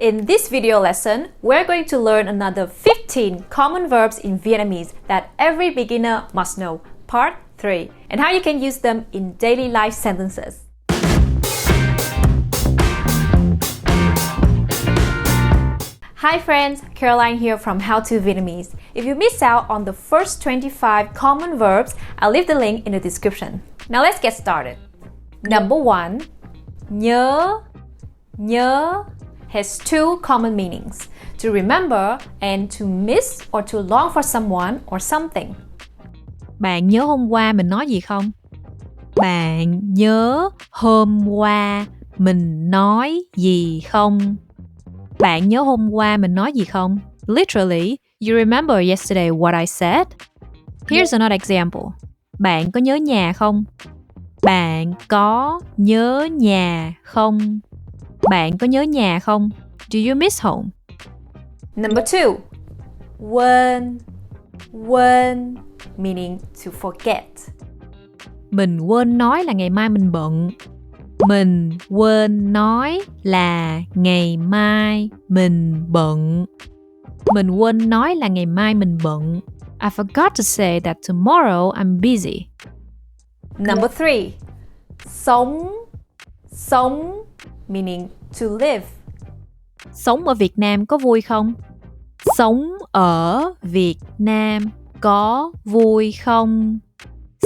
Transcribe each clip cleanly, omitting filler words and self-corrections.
In this video lesson, we're going to learn another 15 common verbs in Vietnamese that every beginner must know, part 3, and how you can use them in daily life sentences. Hi friends, Caroline here from How to Vietnamese. If you missed out on the first 25 common verbs, I'll leave the link in the description. Now let's get started. Number 1, nhớ has two common meanings: to remember and to miss or to long for someone or something. Bạn nhớ hôm qua mình nói gì không? Bạn nhớ hôm qua mình nói gì không? Bạn nhớ hôm qua mình nói gì không? Literally, you remember yesterday what I said? Here's another example. Bạn có nhớ nhà không? Bạn có nhớ nhà không? Bạn có nhớ nhà không? Do you miss home? Number 2, quên, meaning to forget. Mình quên nói là ngày mai mình bận. Mình quên nói là ngày mai mình bận. Mình quên nói là ngày mai mình bận. I forgot to say that tomorrow I'm busy. Number 3, sống, meaning to live. Sống ở Việt Nam có vui không? Sống ở Việt Nam có vui không?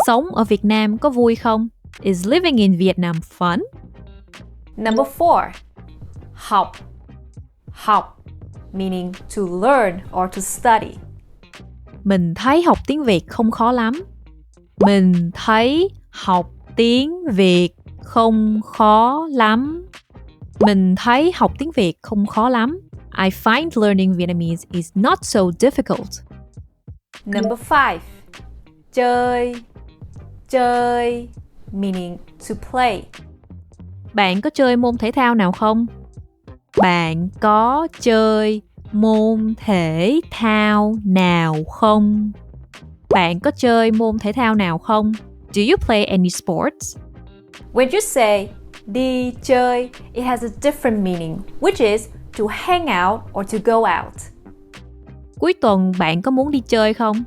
Sống ở Việt Nam có vui không? Is living in Vietnam fun? Number 4, học, meaning to learn or to study. Mình thấy học tiếng Việt không khó lắm. Mình thấy học tiếng Việt không khó lắm. Mình thấy học tiếng Việt không khó lắm. I find learning Vietnamese is not so difficult. Number 5, chơi, meaning to play. Bạn có chơi môn thể thao nào không? Bạn có chơi môn thể thao nào không? Bạn có chơi môn thể thao nào không? Do you play any sports? When you say đi chơi, it has a different meaning, which is to hang out or to go out. Cuối tuần bạn có muốn đi chơi không?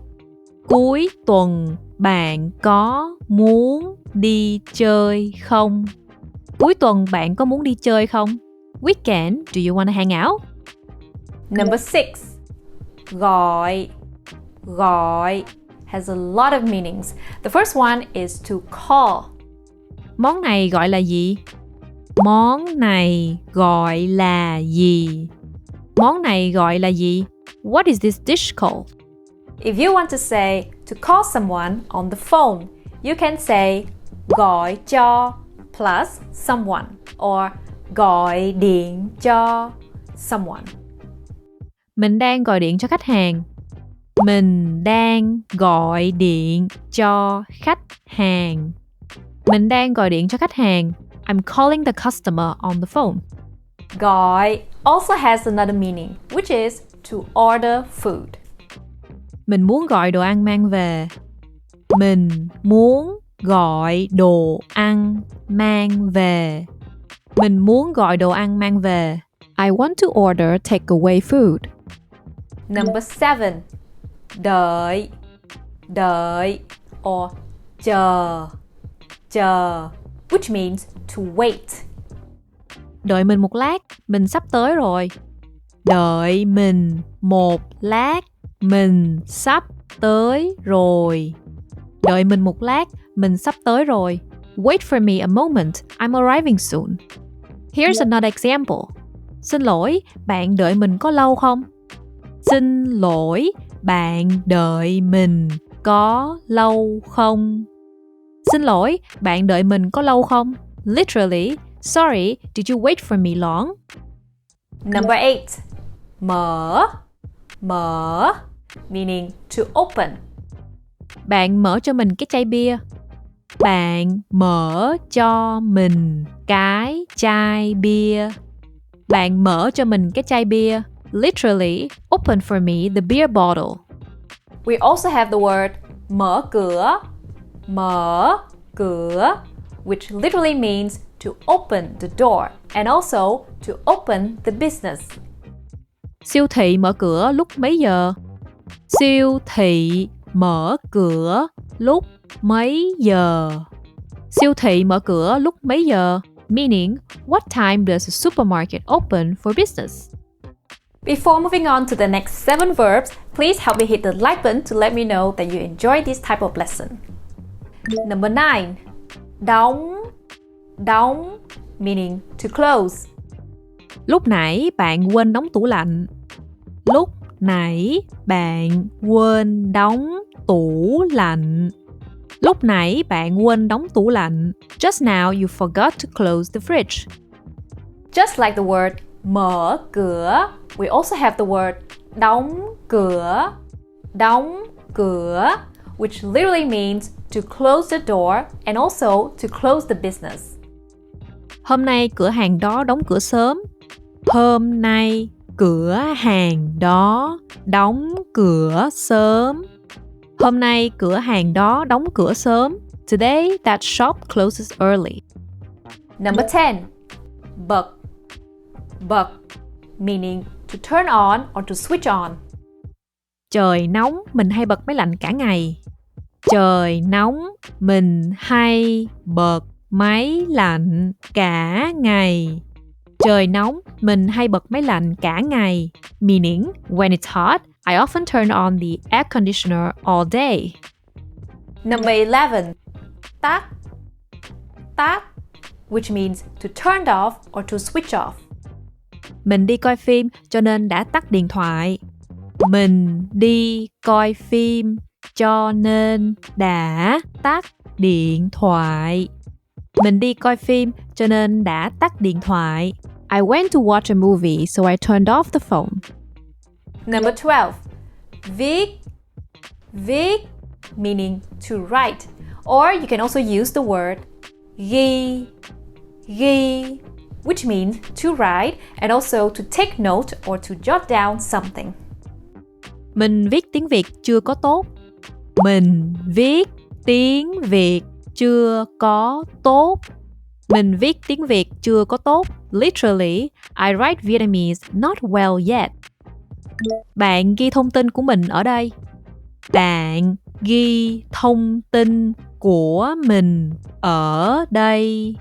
Cuối tuần bạn có muốn đi chơi không? Cuối tuần bạn có muốn đi chơi không? Weekend, do you want to hang out? Number 6, gọi has a lot of meanings. The first one is to call. Món này gọi là gì? Món này gọi là gì? Món này gọi là gì? What is this dish called? If you want to say to call someone on the phone, you can say gọi cho plus someone or gọi điện cho someone. Mình đang gọi điện cho khách hàng. Mình đang gọi điện cho khách hàng. Mình đang gọi điện cho khách hàng. I'm calling the customer on the phone. Gọi also has another meaning, which is to order food. Mình muốn gọi đồ ăn mang về. Mình muốn gọi đồ ăn mang về. Mình muốn gọi đồ ăn mang về. I want to order takeaway food. Number 7, đợi or chờ, which means to wait. Đợi mình một lát, mình sắp tới rồi. Đợi mình một lát, mình sắp tới rồi. Đợi mình một lát, mình sắp tới rồi. Wait for me a moment, I'm arriving soon. Here's another example. Xin lỗi, bạn đợi mình có lâu không? Xin lỗi, bạn đợi mình có lâu không? Xin lỗi, bạn đợi mình có lâu không? Literally, sorry, did you wait for me long? Number 8, mở, meaning to open. Bạn mở cho mình cái chai bia. Bạn mở cho mình cái chai bia. Bạn mở cho mình cái chai bia. Literally, open for me the beer bottle. We also have the word mở cửa, which literally means to open the door and also to open the business. Siêu thị mở cửa lúc mấy giờ? Siêu thị mở cửa lúc mấy giờ? Siêu thị mở cửa lúc mấy giờ? Meaning, what time does a supermarket open for business? Before moving on to the next 7 verbs, please help me hit the like button to let me know that you enjoy this type of lesson. Number 9. Đóng, đóng, meaning to close. Lúc nãy bạn quên đóng tủ lạnh. Lúc nãy bạn quên đóng tủ lạnh. Lúc nãy bạn quên đóng tủ lạnh. Just now you forgot to close the fridge. Just like the word mở cửa, we also have the word đóng cửa, which literally means to close the door and also to close the business. Hôm nay cửa hàng đó đóng cửa sớm. Hôm nay cửa hàng đó đóng cửa sớm. Hôm nay cửa hàng đó đóng cửa sớm. Today that shop closes early. Number 10. Bật, bật, meaning to turn on or to switch on. Trời nóng, mình hay bật máy lạnh cả ngày. Trời nóng, mình hay bật máy lạnh cả ngày. Trời nóng, mình hay bật máy lạnh cả ngày. Meaning, when it's hot, I often turn on the air conditioner all day. Number 11. Tắt, tắt, which means to turn off or to switch off. Mình đi coi phim cho nên đã tắt điện thoại. Mình đi coi phim cho nên đã tắt điện thoại. Mình đi coi phim cho nên đã tắt điện thoại. I went to watch a movie, so I turned off the phone. Number 12. Viết, viết, meaning to write. Or you can also use the word ghi, ghi, which means to write and also to take note or to jot down something. Mình viết tiếng Việt chưa có tốt. Mình viết tiếng Việt chưa có tốt. Mình viết tiếng Việt chưa có tốt. Literally, I write Vietnamese not well yet. Bạn ghi thông tin của mình ở đây. Bạn ghi thông tin của mình ở đây.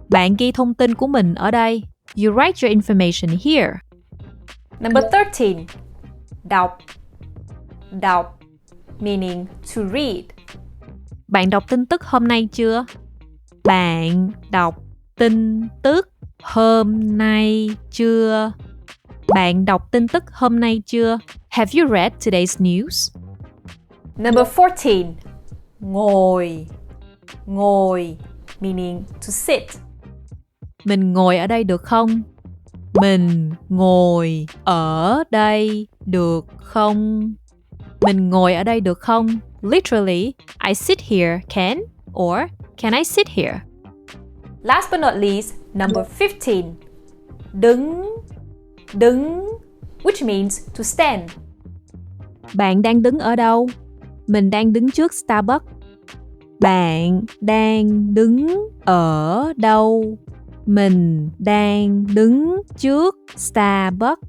Bạn ghi thông tin của mình ở đây. You write your information here. Number 13. Đọc, đọc, meaning to read. Bạn đọc tin tức hôm nay chưa? Bạn đọc tin tức hôm nay chưa? Bạn đọc tin tức hôm nay chưa? Have you read today's news? Number 14. Ngồi, ngồi, meaning to sit. Mình ngồi ở đây được không? Mình ngồi ở đây được không? Mình ngồi ở đây được không? Literally, I sit here, can, or can I sit here? Last but not least, number 15. Đứng, đứng, which means to stand. Bạn đang đứng ở đâu? Mình đang đứng trước Starbucks. Bạn đang đứng ở đâu? Mình đang đứng trước Starbucks.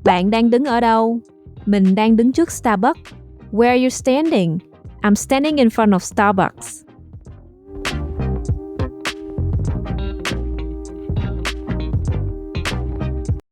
Bạn đang đứng ở đâu? Mình đang đứng trước Starbucks. Where are you standing? I'm standing in front of Starbucks.